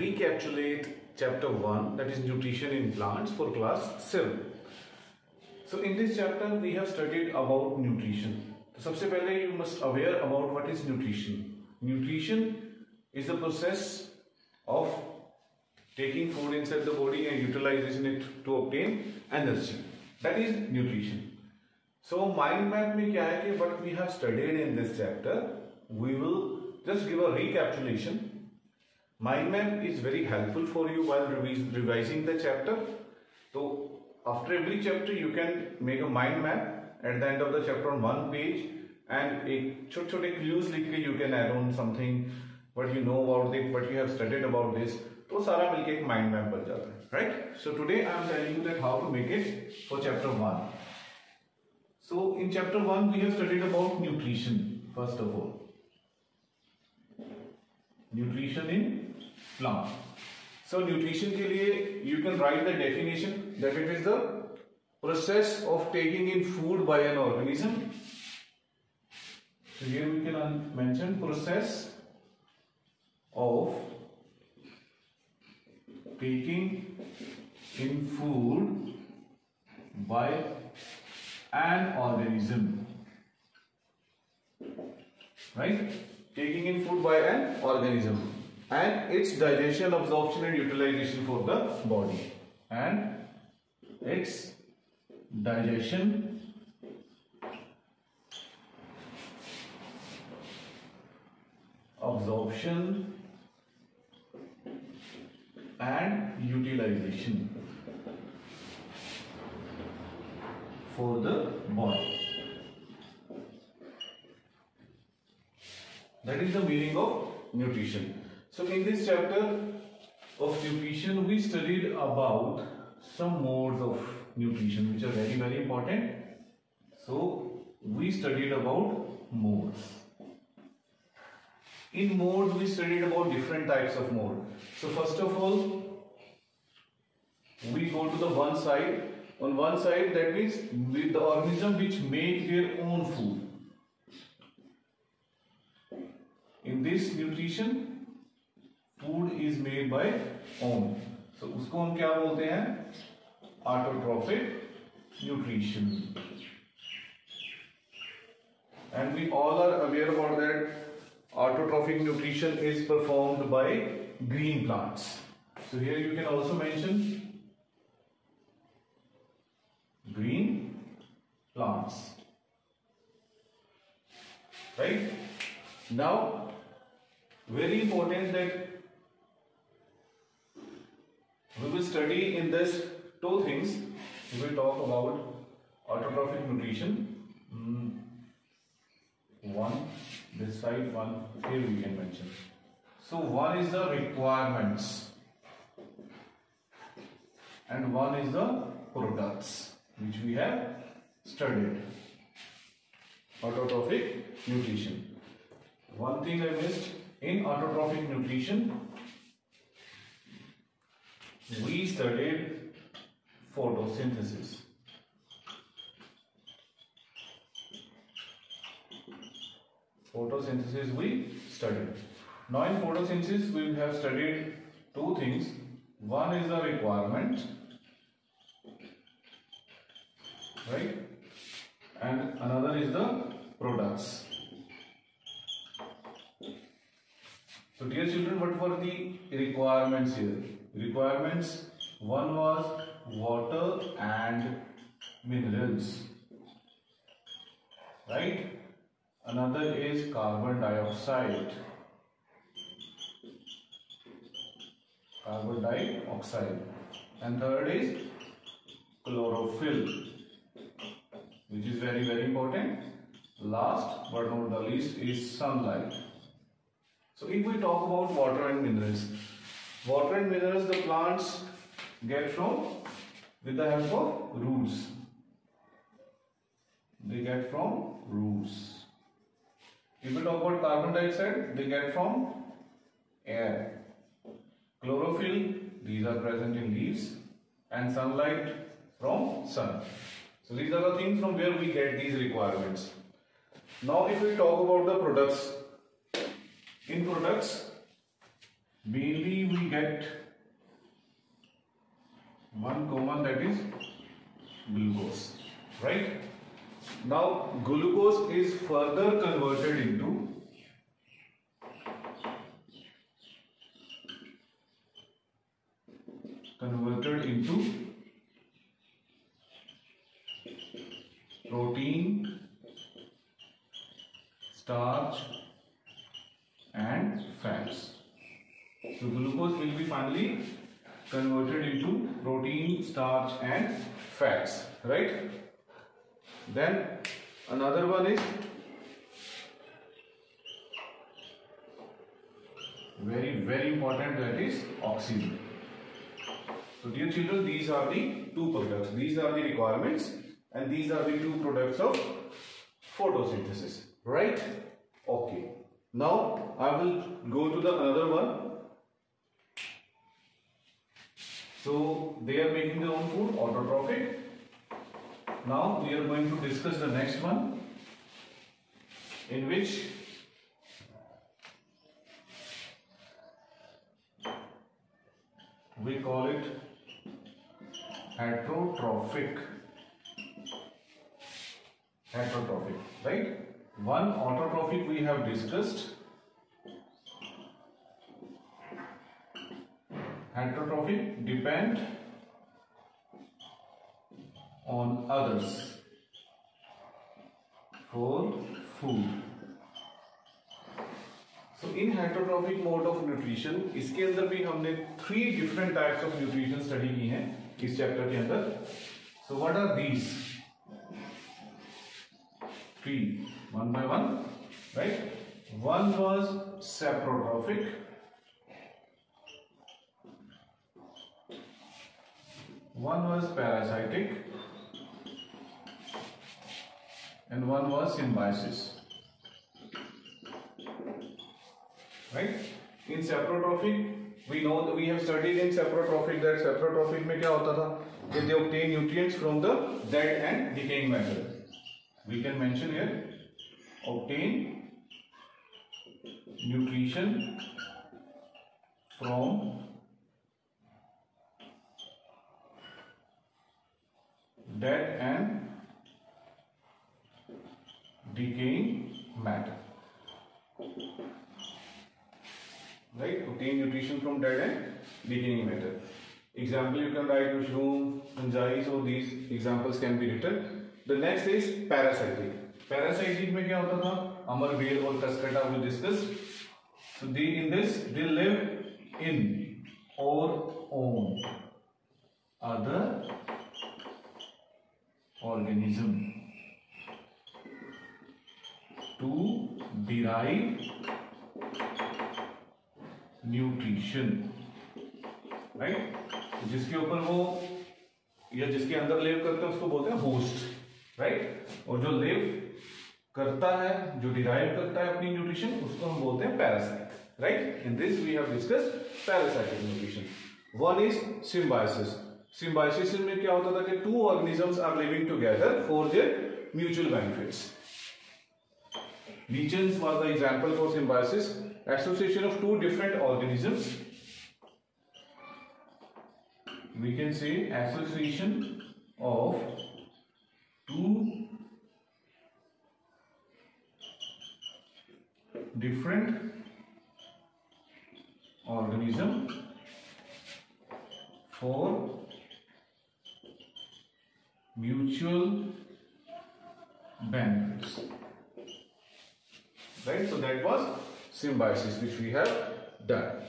recapitulate chapter 1, that is nutrition in plants, for class 7. So in this chapter we have studied about nutrition. तो सबसे पहले you must aware about what is nutrition. Nutrition is the process of taking food inside the body and utilizing it to obtain energy. That is nutrition. So mind map में क्या है कि what we have studied in this chapter, we will just give a recapitulation. Mind map is very helpful for you while revising the chapter. So after every chapter you can make a mind map at the end of the chapter on one page, and एक छोटे-छोटे clues लिख के you can add on something what you know about it, what you have studied about this. तो सारा मिलके एक mind map बन जाता है, right? So today I am telling you that how to make it for chapter 1. So in chapter 1 we have studied about nutrition. First of all, nutrition in plant. So nutrition के लिए you can write the definition that it is the process of taking in food by an organism. So here we can mention process of taking in food by an organism, right? Taking in food by an organism and its digestion, absorption and utilization for the body, and its digestion, absorption and utilization for the body. That is the meaning of nutrition. So in this chapter of nutrition we studied about some modes of nutrition which are very important. So we studied about modes. In modes we studied about different types of mode. So first of all we go to the one side. On one side, that means with the organism which make their own food. In this nutrition, food is made by own. So उसको हम क्या बोलते हैं? Autotrophic nutrition. And we all are aware about that autotrophic nutrition is performed by green plants. So here you can also mention green plants, right? Now very important that we will study in this two things. We will talk about autotrophic nutrition, one this side, one here we can mention. So one is the requirements and one is the products which we have studied. Autotrophic nutrition. One thing I missed, in autotrophic nutrition we studied photosynthesis. Photosynthesis we studied. Now in photosynthesis we have studied two things. One is the requirement, right, and another is the products. So dear children, what were the requirements here? Requirements, one was water and minerals, right? Another is carbon dioxide. And third is chlorophyll, which is very important. Last but not the least is sunlight. So if we talk about water and minerals the plants get from with the help of roots. They get from roots. If we talk about carbon dioxide, they get from air. Chlorophyll, these are present in leaves, and sunlight from sun. So these are the things from where we get these requirements. Now if we talk about the products, in products mainly we get one common, that is glucose, right? Now glucose is further converted into protein, starch and fats. So glucose will be finally converted into protein, starch and fats, right? Then another one is very important, that is oxygen. So dear children, these are the two products, these are the requirements, and these are the two products of photosynthesis, right? Okay. Now I will go to the another one. So they are making their own food, autotrophic. Now we are going to discuss the next one, in which we call it heterotrophic, right? One autotrophic we have discussed. Heterotrophic depend on others for food. So in heterotrophic mode of nutrition, इसके अंदर भी हमने 3 different types of nutrition study की हैं इस chapter के अंदर. So what are these? 3, one by one, right? One was saprotrophic, one was parasitic, and one was symbiosis, right? In saprotrophic, we know that we have studied in saprotrophic that saprotrophic में क्या होता था कि they obtain nutrients from the dead and decaying matter. We can mention here, obtain nutrition from dead and decaying matter, right? Obtain nutrition from dead and decaying matter. Example, you can write mushroom, fungi, so these examples can be written. The next is parasitic. Parasitic में क्या होता था? Amar, whale और cascata we discussed. So in this they live in or on other organism to derive nutrition, right? जिसके ऊपर वो या जिसके अंदर लिव करते हैं उसको बोलते हैं होस्ट, राइट? और जो लिव करता है, जो डिराइव करता है अपनी न्यूट्रिशन, उसको हम बोलते हैं parasite, right? In this we have discussed parasitic nutrition. One is symbiosis. Symbiosis में क्या होता था कि 2 organisms are living together for their mutual benefits. Lichens was the example for symbiosis. Association of 2 different organisms. We can say association of 2 different organisms for mutual benefits, right? So that was symbiosis which we have done,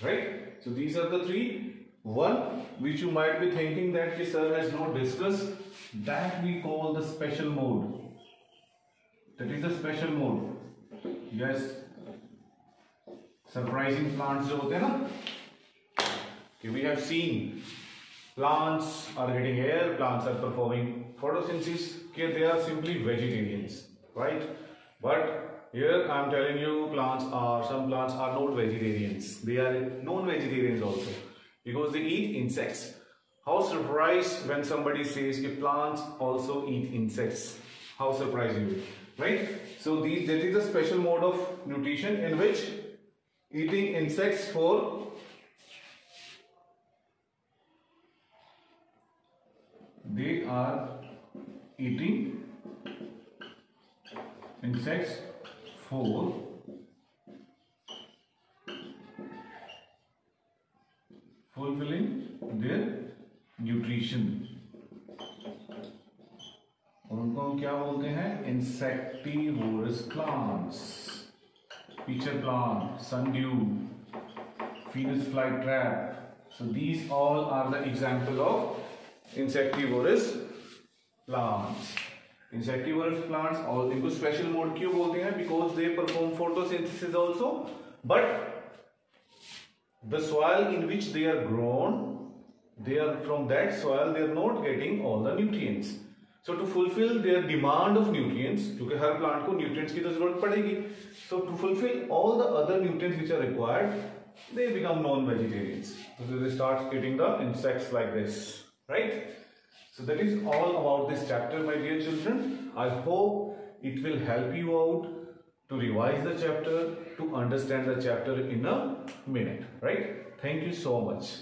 right? So these are the 3. One which you might be thinking that the sir has not discussed, that we call the special mode. That is the special mode. Yes, surprising plants जो होते हैं ना, कि we have seen plants are getting air, plants are performing photosynthesis, कि they are simply vegetarians, right? But here I am telling you, some plants are not vegetarians. They are non-vegetarians also, because they eat insects. How surprised when somebody says that plants also eat insects. How surprising, right? So that is a special mode of nutrition in which eating insects for they are eating insects for fulfilling their nutrition. और उनको हम क्या बोलते हैं? Insectivorous plants. Pitcher plant, sundew, Venus flytrap. So these all are the example of insectivorous plants. Insectivorous plants और इनको special mode क्यों बोलते हैं? Because they perform photosynthesis also. But the soil in which they are grown, they are from that soil they are not getting all the nutrients. So to fulfill their demand of nutrients, क्योंकि हर plant को nutrients की तो जरूरत पड़ेगी. So to fulfill all the other nutrients which are required, they become non-vegetarians. So they start eating the insects like this, right? So that is all about this chapter, my dear children. I hope it will help you out to revise the chapter, to understand the chapter in a minute, right? Thank you so much.